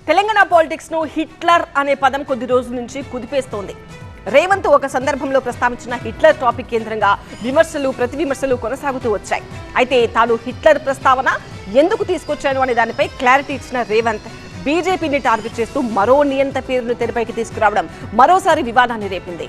Telangana politics ను Hitler అనే పదం కొద్ది రోజుల నుంచి కుదిపేస్తోంది. రేవంత్ ఒక సందర్భంలో ప్రస్తావించిన హిట్లర్ టాపిక్ కేంద్రంగా విమర్శలు ప్రతి విమర్శలు కొనసాగుతూ వచ్చాయి. అయితే తాను హిట్లర్ ప్రస్తావన ఎందుకు తీసుకొచ్చాను అనే దానిపై క్లారిటీ ఇచ్చిన రేవంత్ బీజేపీని టార్గెట్ చేస్తూ మరో నియంత పేరును తెరపైకి తీసుకురావడం మరోసారి వివాదాన్ని రేపింది.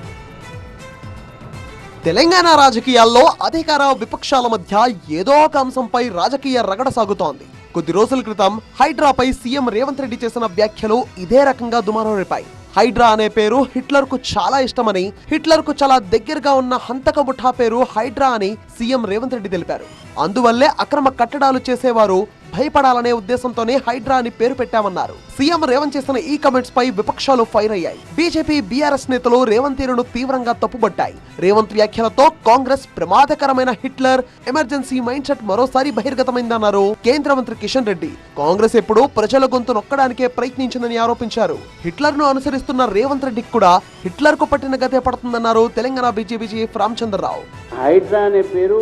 తెలంగాణ రాజకీయాల్లో అధికార విపక్షాల మధ్య ఏదో ఒక అంశంపై రాజకీయ రగడ సాగుతోంది. కొద్ది రోజుల క్రితం హైడ్రాపై సీఎం రేవంత్ రెడ్డి చేసిన వ్యాఖ్యలు ఇదే రకంగా దుమారం రేపాయి. హైడ్రా అనే పేరు హిట్లర్ కు చాలా ఇష్టమని, హిట్లర్ కు చాలా దగ్గరగా ఉన్న హంతక ముఠా పేరు హైడ్రా అని సీఎం రేవంత్ రెడ్డి తెలిపారు. అందువల్లే అక్రమ కట్టడాలు చేసేవారు భయపడాలనే ఉద్దేశంతోనే హైడ్రా అని పేరు పెట్టామన్నారు. సీఎం రేవంత్ చేసిన ఈ కమెంట్స్ పై విపక్షాలు ఫైర్ అయ్యాయి. బీజేపీ బీఆర్ఎస్ నేతలు రేవంత్ తీరును తీవ్రంగా తప్పుబట్టాయి. రేవంత్ వ్యాఖ్యలతో కాంగ్రెస్ ప్రమాదకరమైన హిట్లర్ ఎమర్జెన్సీ మైండ్ సెట్ మరోసారి బహిర్గతమైందన్నారు కేంద్ర మంత్రి కిషన్ రెడ్డి. కాంగ్రెస్ ఎప్పుడూ ప్రజల గొంతు నొక్కడానికే ప్రయత్నించిందని ఆరోపించారు. హిట్లర్ ను అనుసరిస్తున్న రేవంత్ రెడ్డికి కూడా హిట్లర్ కు పట్టిన గతే పడుతుందన్నారు తెలంగాణ బీజేపీ చీఫ్ రామచంద్రరావు. హైడ్రా అనే పేరు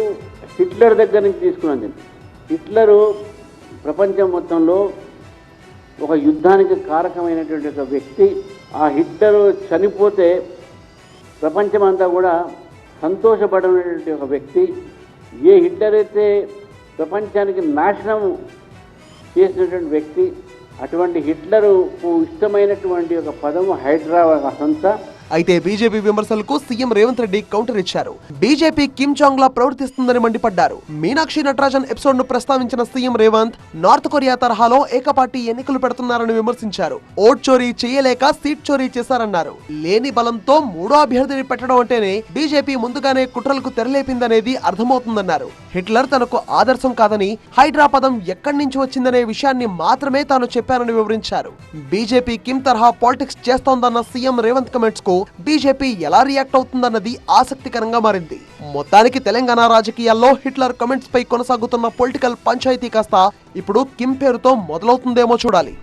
హిట్లర్ దగ్గర నుంచి తీసుకున్నది. హిట్లరు ప్రపంచం మొత్తంలో ఒక యుద్ధానికి కారకమైనటువంటి ఒక వ్యక్తి. ఆ హిట్లరు చనిపోతే ప్రపంచమంతా కూడా సంతోషపడినటువంటి ఒక వ్యక్తి. ఏ హిట్లర్ అయితే ప్రపంచానికి నాశనం చేసినటువంటి వ్యక్తి, అటువంటి హిట్లరుకు ఇష్టమైనటువంటి ఒక పదము హైడ్రా సంస్థ. అయితే బీజేపీ విమర్శలకు సీఎం రేవంత్ రెడ్డి కౌంటర్ ఇచ్చారు. బీజేపీ కిమ్ జాంగ్ లా ప్రవర్తిస్తుందని మండిపడ్డారు. మీనాక్షి నటరాజన్ ఎపిసోడ్ ను ప్రస్తావించిన సీఎం రేవంత్ నార్త్ కొరియా తరహాలో ఏకపార్టీ ఎన్నికలు పెడుతున్నారని విమర్శించారు. ఓట్ చోరీ చేయలేక సీట్ చోరీ చేశారన్నారు. లేని బలంతో మూడో అభ్యర్థిని పెట్టడం అంటేనే బీజేపీ ముందుగానే కుట్రలకు తెరలేపిందనేది అర్థమవుతుందన్నారు. హిట్లర్ తనకు ఆదర్శం కాదని, హైడ్రా పదం ఎక్కడి నుంచి వచ్చిందనే విషయాన్ని మాత్రమే తాను చెప్పానని వివరించారు. బీజేపీ కిమ్ తరహా పాలిటిక్స్ చేస్తోందన్న సీఎం రేవంత్ కమెంట్స్ కు బీజేపీ ఎలా రియాక్ట్ అవుతుందన్నది ఆసక్తికరంగా మారింది. మొత్తానికి తెలంగాణ రాజకీయాల్లో హిట్లర్ కమెంట్స్ పై కొనసాగుతున్న పొలిటికల్ పంచాయతీ కాస్త ఇప్పుడు కిమ్ పేరుతో మొదలవుతుందేమో చూడాలి.